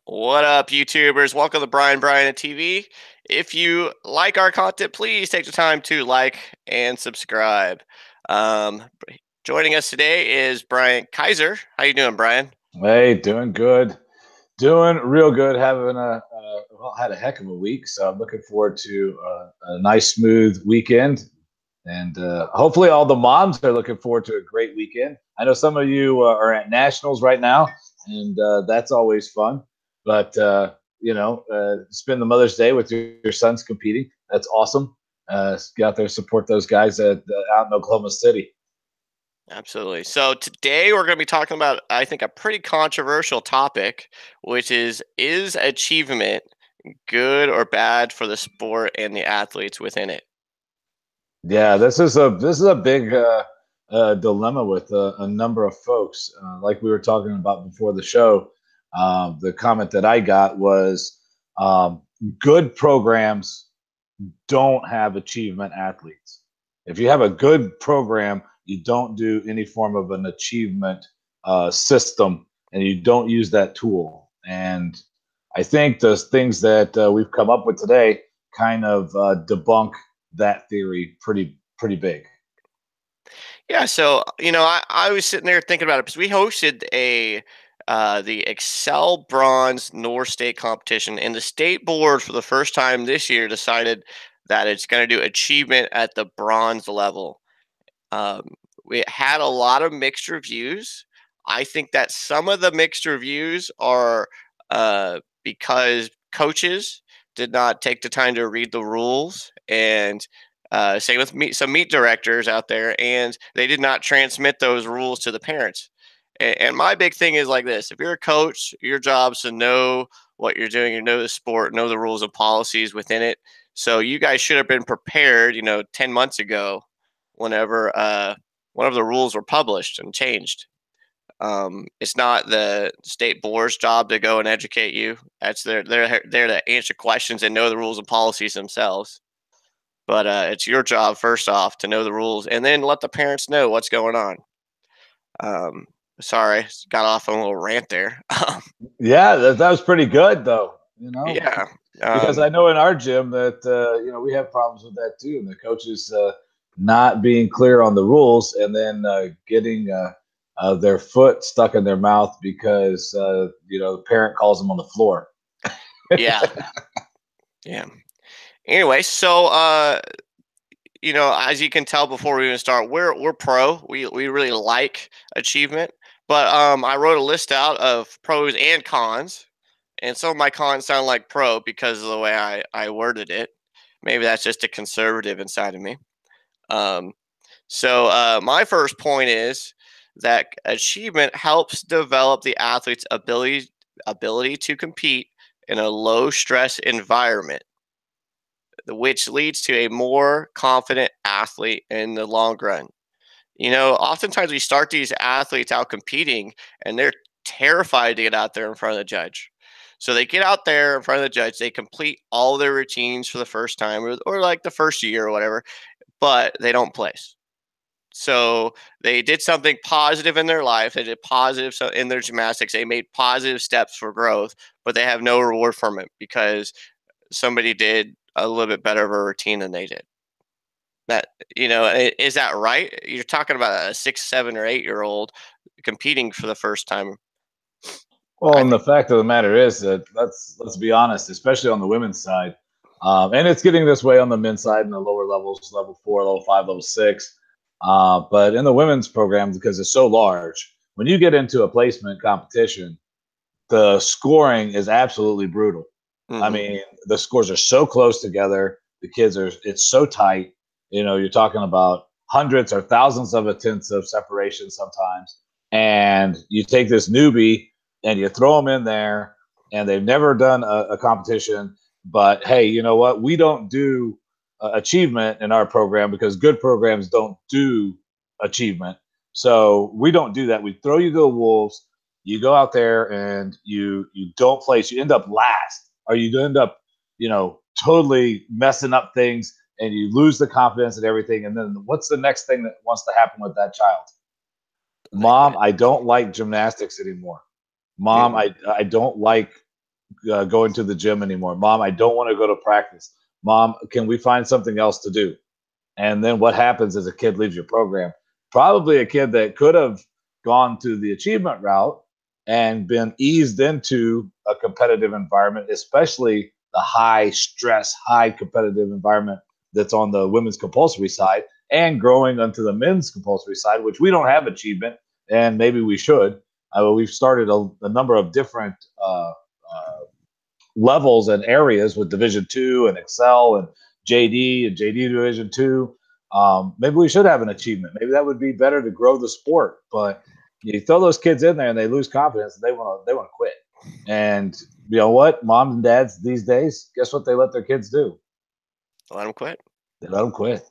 What up, YouTubers? Welcome to Bryan TV. If you like our content, please take the time to like and subscribe. Um, Joining us today is Brian Kaiser. How you doing, Brian? Hey, doing good. Doing real good. Having had a heck of a week, so I'm looking forward to a nice, smooth weekend. And hopefully, all the moms are looking forward to a great weekend. I know some of you are at nationals right now, and that's always fun. But spend the Mother's Day with your sons competing. That's awesome. Get out there, support those guys out in Oklahoma City. Absolutely. So today we're going to be talking about, I think, a pretty controversial topic, which is achievement good or bad for the sport and the athletes within it? Yeah, this is a big dilemma with a number of folks. Like we were talking about before the show, the comment that I got was good programs don't have achievement athletes. If you have a good program, you don't do any form of an achievement system, and you don't use that tool. And I think the things that we've come up with today kind of debunk that theory pretty big. Yeah, so I was sitting there thinking about it because we hosted the Excel Bronze North State competition, and the state board for the first time this year decided that it's going to do achievement at the bronze level. Um, we had a lot of mixed reviews. I think that some of the mixed reviews are because coaches did not take the time to read the rules, and same with some meet directors out there, and they did not transmit those rules to the parents. And my big thing is like this: if you're a coach, your job is to know what you're doing, you know the sport, know the rules and policies within it. So you guys should have been prepared, 10 months ago whenever one of the rules were published and changed. It's not the state board's job to go and educate you. That's they're there to answer questions and know the rules and policies themselves. But it's your job first off to know the rules and then let the parents know what's going on. Um, Sorry, got off on a little rant there. Yeah, that was pretty good though. Yeah. Because I know in our gym that we have problems with that too, and the coaches not being clear on the rules and then getting their foot stuck in their mouth because the parent calls them on the floor. Yeah. Yeah. Anyway, so as you can tell before we even start, we're pro. We really like achievement. But I wrote a list out of pros and cons, and some of my cons sound like pro because of the way I worded it. Maybe that's just a conservative inside of me. Um, so my first point is that achievement helps develop the athlete's ability to compete in a low stress environment, which leads to a more confident athlete in the long run. Oftentimes we start these athletes out competing and they're terrified to get out there in front of the judge. So they get out there in front of the judge, they complete all their routines for the first time or like the first year or whatever, but they don't place. So they did something positive in their life. They did positive so in their gymnastics. They made positive steps for growth, but they have no reward from it because somebody did a little bit better of a routine than they did. That is that right? You're talking about a 6, 7, or 8 year old competing for the first time. Well, I and the think. fact of the matter is that let's be honest, especially on the women's side, and it's getting this way on the men's side in the lower levels, level 4, level 5, level 6. But in the women's program, because it's so large, when you get into a placement competition, the scoring is absolutely brutal. I Hmm. mean, the scores are so close together. The kids are, it's so tight. You're talking about hundreds or thousands of a tenths of separation sometimes. And you take this newbie and you throw them in there, and they've never done a competition. But hey, you know what? We don't do achievement in our program because good programs don't do achievement. So we don't do that. We throw you to the wolves. You go out there and you don't place. You end up last, or you end up totally messing up things, and you lose the confidence and everything. And then what's the next thing that wants to happen with that child? They Mom, quit. I don't like gymnastics anymore. Mom, Mm. I don't like going to the gym anymore. Mom, I don't want to go to practice. Mom, can we find something else to do? And then what happens as a kid leaves your program? Probably a kid that could have gone to the achievement route and been eased into a competitive environment, especially the high stress, high competitive environment that's on the women's compulsory side, and growing onto the men's compulsory side, which we don't have achievement, and maybe we should. We've started a number of different levels and areas with Division Two and Excel and JD Division Two. Maybe we should have an achievement. Maybe that would be better to grow the sport. But you throw those kids in there and they lose confidence and they want to quit. And you know what? Moms and dads these days, guess what they let their kids do? Let them quit. They let them quit.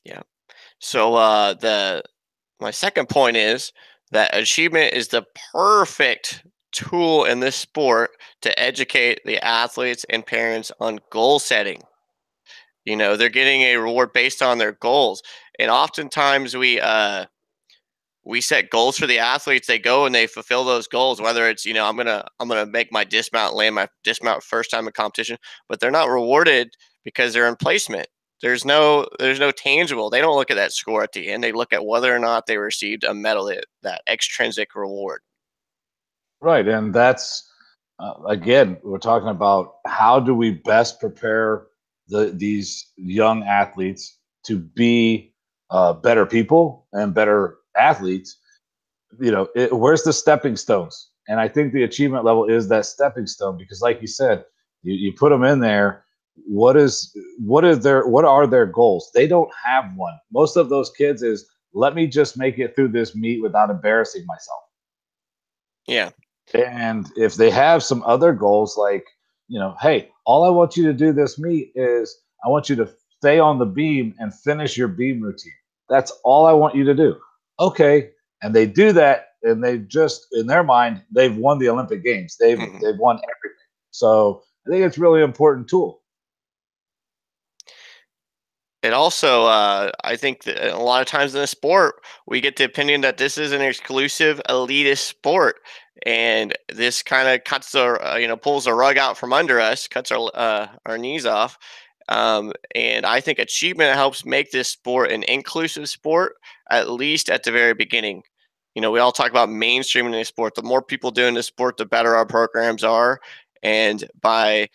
Yeah. So my second point is that achievement is the perfect tool in this sport to educate the athletes and parents on goal setting. They're getting a reward based on their goals, and oftentimes we set goals for the athletes. They go and they fulfill those goals, whether it's I'm gonna make my dismount, land my dismount first time in competition, but they're not rewarded because they're in placement. There's no tangible. They don't look at that score at the end. They look at whether or not they received a medal, that extrinsic reward. Right. And that's, again, we're talking about how do we best prepare these young athletes to be better people and better athletes. Where's the stepping stones? And I think the achievement level is that stepping stone because, like you said, you put them in there. What are their goals? They don't have one. Most of those kids is let me just make it through this meet without embarrassing myself. Yeah. And if they have some other goals, like, hey, all I want you to do this meet is I want you to stay on the beam and finish your beam routine. That's all I want you to do. Okay. And they do that, and they just, in their mind, they've won the Olympic Games. They've won everything. So I think it's really important tool. It also, I think that a lot of times in the sport, we get the opinion that this is an exclusive elitist sport, and this kind of pulls the rug out from under us, cuts our knees off. And I think achievement helps make this sport an inclusive sport, at least at the very beginning. We all talk about mainstreaming the sport. The more people doing the sport, the better our programs are. And by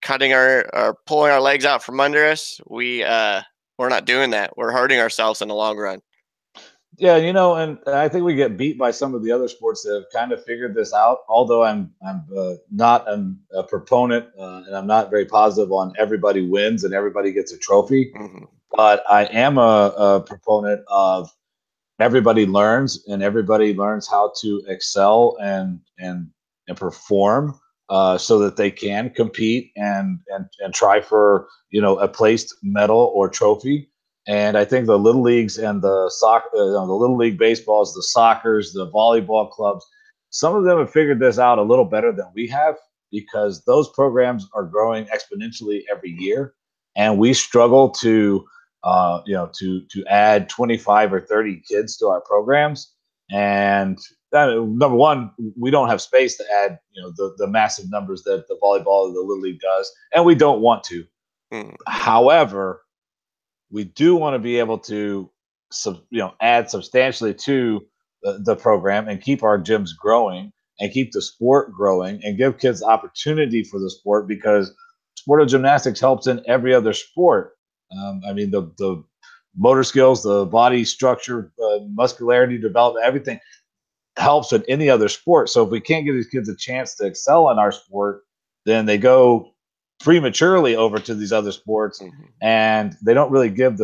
cutting or pulling our legs out from under us, we're not doing that. We're hurting ourselves in the long run. Yeah, and I think we get beat by some of the other sports that have kind of figured this out. Although I'm not a proponent, and I'm not very positive on everybody wins and everybody gets a trophy. Mm-hmm. But I am a proponent of everybody learns, and everybody learns how to excel and perform, so that they can compete and try for a placed medal or trophy. And I think the little leagues and the soccer, the little league baseballs, the soccers, the volleyball clubs, some of them have figured this out a little better than we have because those programs are growing exponentially every year, and we struggle to add 25 or 30 kids to our programs. And number one, we don't have space to add the massive numbers that the volleyball or the little league does, and we don't want to. However, we do want to be able to add substantially to the program and keep our gyms growing and keep the sport growing and give kids opportunity for the sport, because sport of gymnastics helps in every other sport. The motor skills, the body structure, muscularity development, everything helps in any other sport. So if we can't give these kids a chance to excel in our sport, then they go prematurely over to these other sports, and they don't really give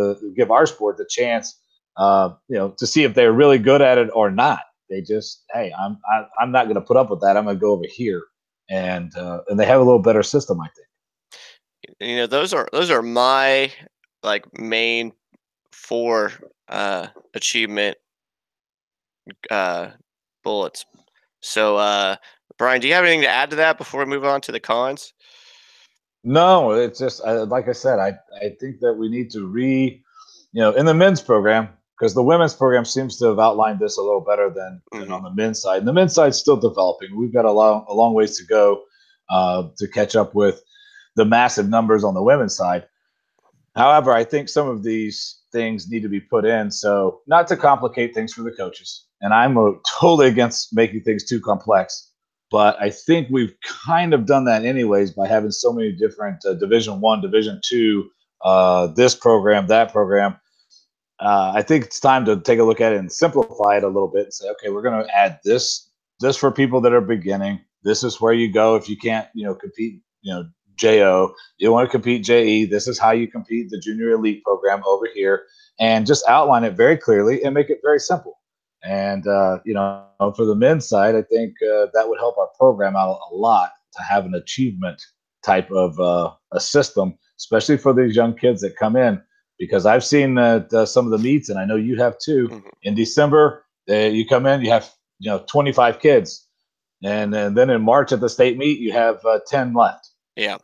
our sport the chance, to see if they're really good at it or not. They just, hey, I'm not going to put up with that. I'm going to go over here, and they have a little better system, I think. Those are my main 4 achievement bullets. So, Bryan, do you have anything to add to that before we move on to the cons? No, it's just like I said, I think that we need to in the men's program, because the women's program seems to have outlined this a little better than on the men's side. And the men's side's still developing. We've got a long ways to go. to catch up with the massive numbers on the women's side. However, I think some of these things need to be put in, so not to complicate things for the coaches. And I'm totally against making things too complex, but I think we've kind of done that anyways by having so many different Division One, Division Two, this program, that program. I think it's time to take a look at it and simplify it a little bit and say, okay, we're going to add this for people that are beginning. This is where you go if you can't, compete, JO. You want to compete JE. This is how you compete the junior elite program over here, and just outline it very clearly and make it very simple. And for the men's side, I think that would help our program out a lot to have an achievement type of a system, especially for these young kids that come in. Because I've seen some of the meets, and I know you have too. Mm-hmm. In December, you come in, you have 25 kids, and then in March at the state meet, you have 10 left. Yeah,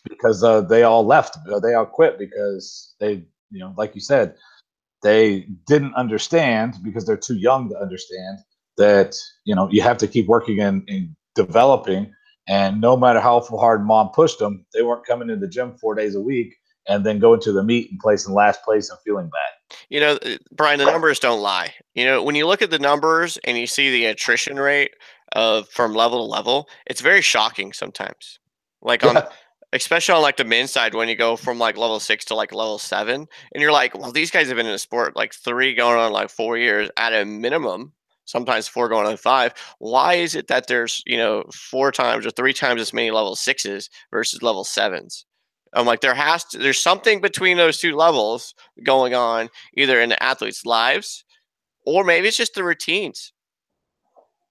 because they all left, they all quit because they, like you said, they didn't understand because they're too young to understand that you have to keep working and developing. And no matter how hard mom pushed them, they weren't coming to the gym 4 days a week and then going to the meet and placing last place and feeling bad. Bryan, the numbers don't lie. When you look at the numbers and you see the attrition rate from level to level, it's very shocking sometimes. Like Yeah. especially on like the men's side, when you go from like level 6 to like level 7, and you're like, well, these guys have been in the sport like 3 going on like 4 years at a minimum, sometimes 4 going on 5. Why is it that there's 4 times or 3 times as many level 6s versus level 7s? I'm like, there's something between those two levels going on, either in the athletes' lives or maybe it's just the routines.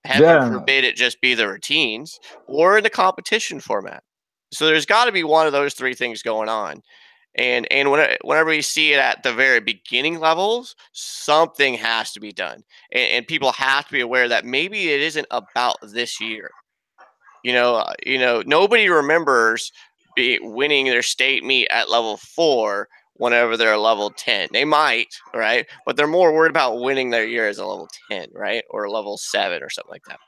Heaven Yeah. forbid it just be the routines or in the competition format. So there's got to be one of those 3 things going on. And whenever we see it at the very beginning levels, something has to be done. And people have to be aware that maybe it isn't about this year. Nobody remembers winning their state meet at level 4 whenever they're a level 10. They might, right? But they're more worried about winning their year as a level 10, right? Or a level 7 or something like that.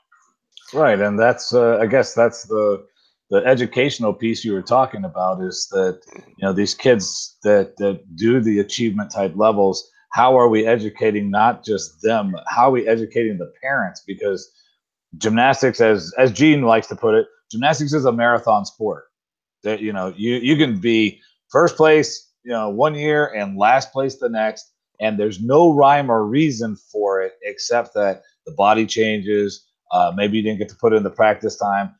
Right. And that's, I guess that's the educational piece you were talking about, is that, these kids that do the achievement type levels, how are we educating not just them, how are we educating the parents? Because gymnastics, as Gene likes to put it, gymnastics is a marathon sport. That you can be first place 1 year and last place the next, and there's no rhyme or reason for it except that the body changes. Maybe you didn't get to put in the practice time.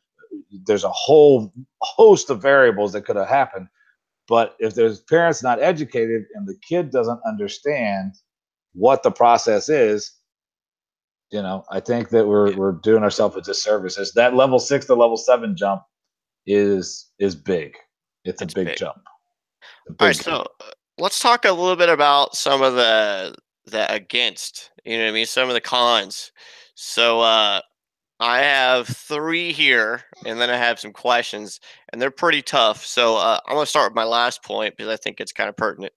There's a whole host of variables that could have happened. But if there's parents not educated and the kid doesn't understand what the process is, I think that we're doing ourselves a disservice. As that level 6 to level 7 jump is big. It's a big jump. All right, so let's talk a little bit about some of the against. You know what I mean? Some of the cons. So I have 3 here, and then I have some questions, and they're pretty tough. So I'm going to start with my last point because I think it's kind of pertinent.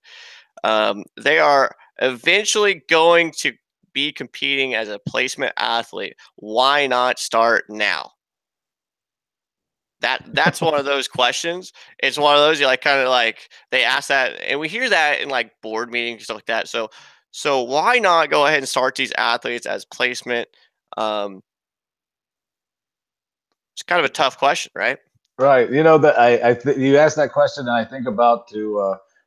They are eventually going to be competing as a placement athlete. Why not start now? That's one of those questions. It's one of those you like kind of like they ask that, and we hear that in like board meetings and stuff like that. So why not go ahead and start these athletes as placement? It's kind of a tough question, right? Right. That you asked that question, and I think about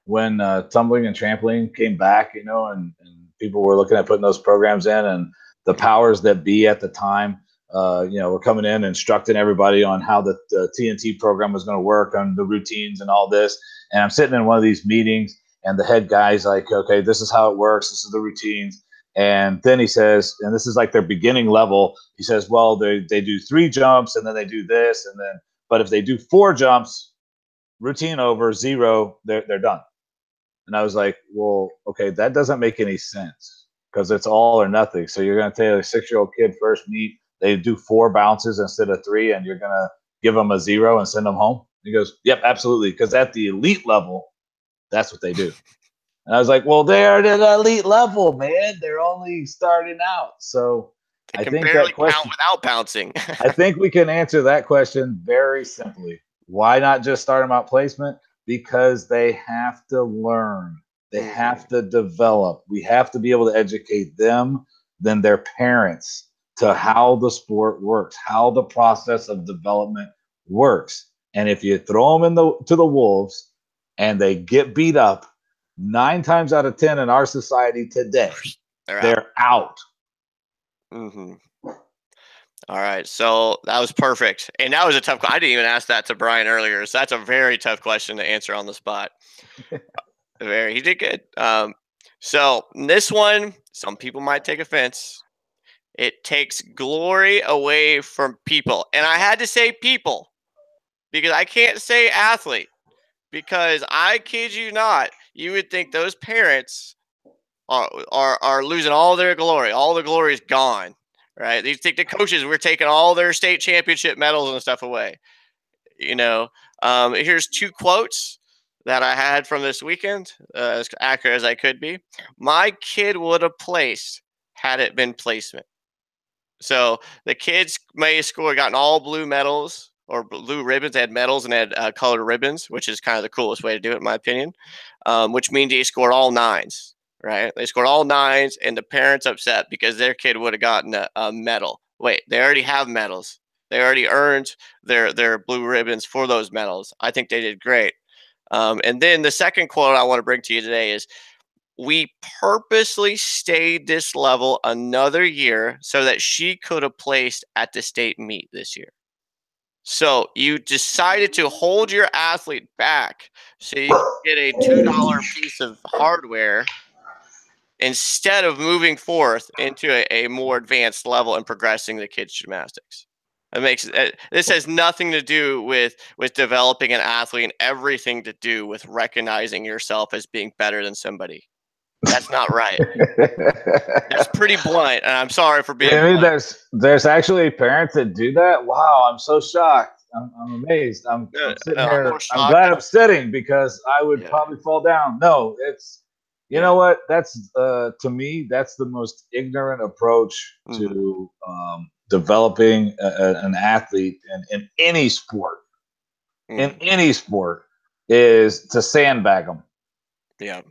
when tumbling and trampoline came back, and people were looking at putting those programs in, and the powers that be at the time, were coming in, instructing everybody on how the TNT program was going to work, on the routines and all this. And I'm sitting in one of these meetings, and the head guy's like, okay, this is how it works. This is the routines. And then he says, and this is like their beginning level. He says, well, they do 3 jumps, and then they do this, and then, but if they do 4 jumps, routine over, 0, they're done. And I was like, well, okay, that doesn't make any sense because it's all or nothing. So you're going to take a 6-year-old kid first meet, they do 4 bounces instead of 3, and you're going to give them a 0 and send them home? He goes, yep, absolutely. Because at the elite level, that's what they do. And I was like, well, they're at an elite level, man. They're only starting out. So They I can think barely that count question. without bouncing. I think we can answer that question very simply. Why not just start them out placement? Because they have to learn. They have to develop. We have to be able to educate them, then their parents, to how the sport works, how the process of development works. And if you throw them to the wolves and they get beat up, 9 times out of 10 in our society today, They're out. they're out. Mm-hmm. All right, so that was perfect, and that was a tough. I didn't even ask that to Bryan earlier, so that's a very tough question to answer on the spot. Very, he did good. So this one, some people might take offense. It takes glory away from people, and I had to say people because I can't say athlete because I kid you not, you would think those parents are losing all their glory. All the glory is gone, right? You think the coaches were taking all their state championship medals and stuff away. You know, here's 2 quotes that I had from this weekend, as accurate as I could be. My kid would have placed had it been placement. So the kids may have scored, gotten all blue medals or blue ribbons. They had medals and had colored ribbons, which is kind of the coolest way to do it, in my opinion. Which means they scored all nines, right? They scored all nines, and the parents upset because their kid would have gotten a medal. Wait, they already have medals. They already earned their blue ribbons for those medals. I think they did great. And then the second quote I want to bring to you today is we purposely stayed this level another year so that she could have placed at the state meet this year. So you decided to hold your athlete back so you can get a $2 piece of hardware instead of moving forth into a more advanced level and progressing the kids' gymnastics. It makes this has nothing to do with developing an athlete and everything to do with recognizing yourself as being better than somebody. That's not right. That's pretty blunt, and I'm sorry for being I mean, blunt. there's actually parents that do that. Wow, I'm so shocked. I'm amazed. I'm sitting I'm more here. I'm shocked. glad I'm sitting because I would Yeah, probably fall down. No, it's you yeah. know what? That's to me that's the most ignorant approach Mhm. to developing an athlete in any sport. In Mhm. any sport is to sandbag them. Yeah.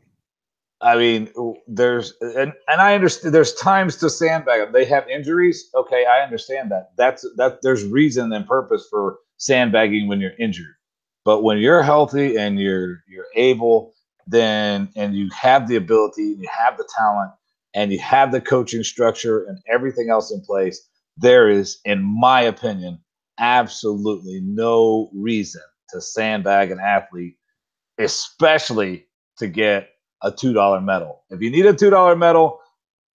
I mean, there's and I understand there's times to sandbag them. They have injuries. Okay, I understand that. That there's reason and purpose for sandbagging when you're injured. But when you're healthy and you're able, then and you have the ability, you have the talent, and you have the coaching structure and everything else in place, there is, in my opinion, absolutely no reason to sandbag an athlete, especially to get a $2 medal. If you need a $2 medal,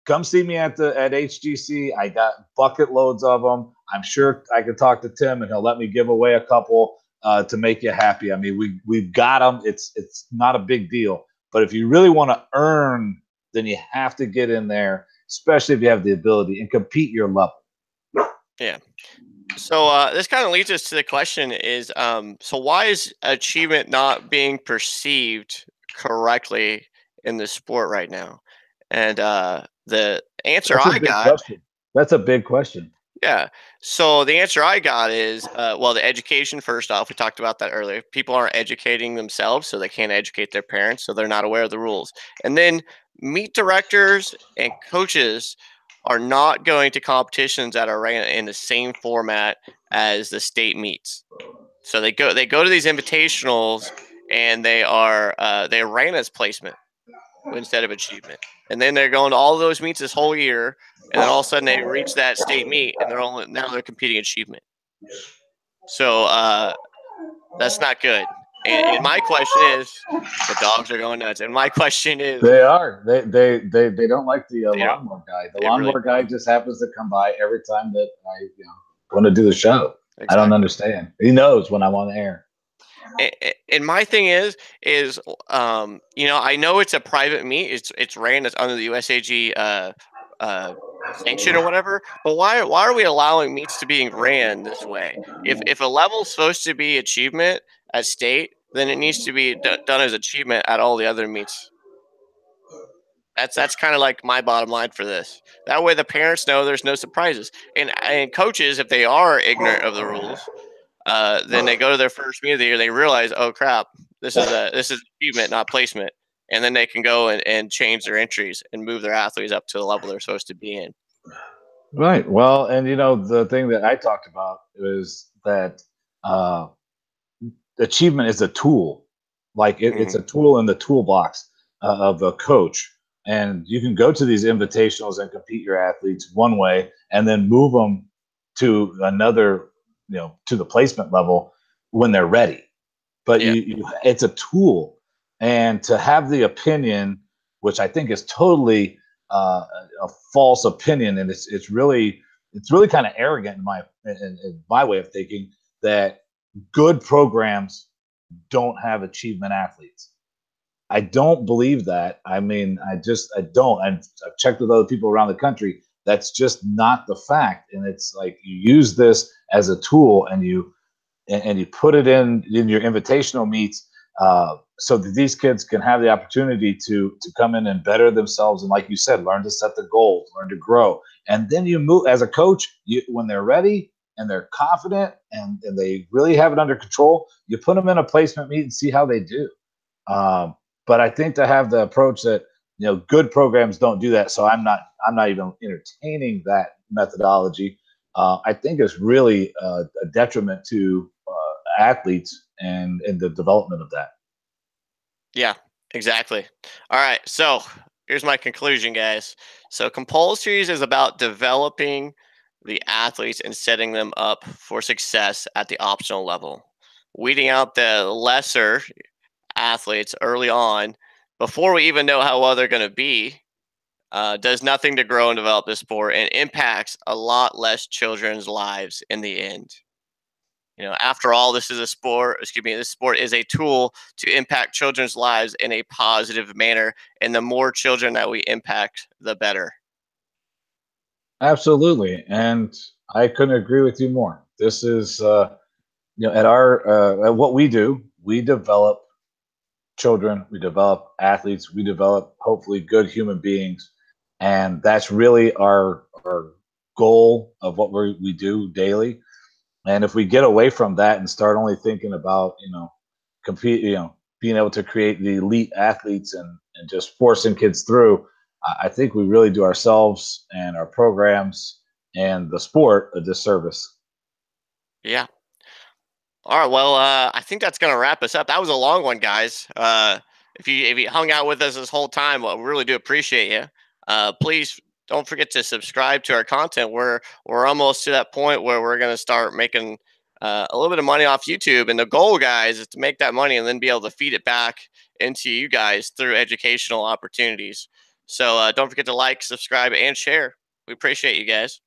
come see me at HGC. I got bucket loads of them. I'm sure I can talk to Tim and he'll let me give away a couple to make you happy. I mean, we've got them. It's not a big deal. But if you really want to earn, then you have to get in there, especially if you have the ability and compete your level. Yeah. So this kind of leads us to the question is so why is achievement not being perceived correctly in the sport right now? And the answer That's a I big got, question. That's a big question. yeah. So the answer I got is well, the education first off. We talked about that earlier. People aren't educating themselves, so they can't educate their parents, so they're not aware of the rules. And then meet directors and coaches are not going to competitions that are ran in the same format as the state meets. So they go to these invitationals and they ran as placement instead of achievement. And then they're going to all those meets this whole year, and then all of a sudden they reach that state meet, and now they're competing achievement. So that's not good. And my question is, the dogs are going nuts. And my question is, They are. They don't like the they don't. lawnmower guy. The They really lawnmower guy don't. just happens to come by every time that I want to do the show. I don't Exactly. understand. He knows when I'm on air. And my thing is I know it's a private meet. It's ran as under the USAG uh, sanction or whatever. But why are we allowing meets to being ran this way? If a level's supposed to be achievement at state, then it needs to be done as achievement at all the other meets That's kind of like my bottom line for this. That way, the parents know there's no surprises, and coaches, if they are ignorant of the rules, then they go to their first meet of the year. They realize, oh crap, this is achievement, not placement, and then they can go and change their entries and move their athletes up to the level they're supposed to be in. Right. Well, and the thing that I talked about is that uh, achievement is a tool. Like it's Hmm. a tool in the toolbox of a coach. And you can go to these invitationals and compete your athletes one way and then move them to another, to the placement level when they're ready. But Yeah, it's a tool. And to have the opinion, which I think is totally a false opinion, and it's really kind of arrogant in my way of thinking, that good programs don't have achievement athletes. I don't believe that. I mean, I don't. I've checked with other people around the country. That's just not the fact. And it's like you use this as a tool, and you put it in your invitational meets, so that these kids can have the opportunity to come in and better themselves, and like you said, learn to set the goals, learn to grow, and then you move as a coach. When they're ready and they're confident and they really have it under control, you put them in a placement meet and see how they do. Um, but I think to have the approach that good programs don't do that, so I'm not even entertaining that methodology. I think is really a detriment to athletes and the development of that. yeah, exactly. All right, so here's my conclusion, guys. So compulsories is about developing the athletes and setting them up for success at the optional level, weeding out the lesser athletes early on before we even know how well they're going to be. Does nothing to grow and develop the sport and impacts a lot less children's lives in the end. After all, this is a sport. Excuse me. This sport is a tool to impact children's lives in a positive manner, and the more children that we impact, the better. Absolutely, and I couldn't agree with you more. This is at what we do, we develop children, we develop athletes, we develop hopefully good human beings, and that's really our goal of what we do daily. And if we get away from that and start only thinking about, compete, being able to create the elite athletes and just forcing kids through, I think we really do ourselves and our programs and the sport a disservice. Yeah. All right. Well, I think that's gonna wrap us up. That was a long one, guys. If you hung out with us this whole time, well, we really do appreciate you. Please don't forget to subscribe to our content. We're almost to that point where we're gonna start making a little bit of money off YouTube, and the goal, guys, is to make that money and then be able to feed it back into you guys through educational opportunities. So don't forget to like, subscribe, and share. We appreciate you guys.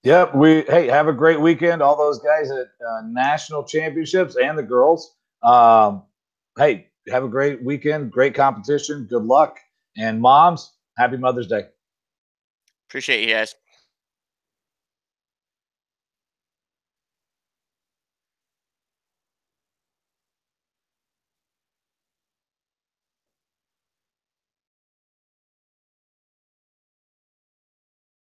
Yep. Hey, have a great weekend, all those guys at national championships and the girls. Hey, have a great weekend, great competition, good luck, and moms, happy Mother's Day. Appreciate you guys.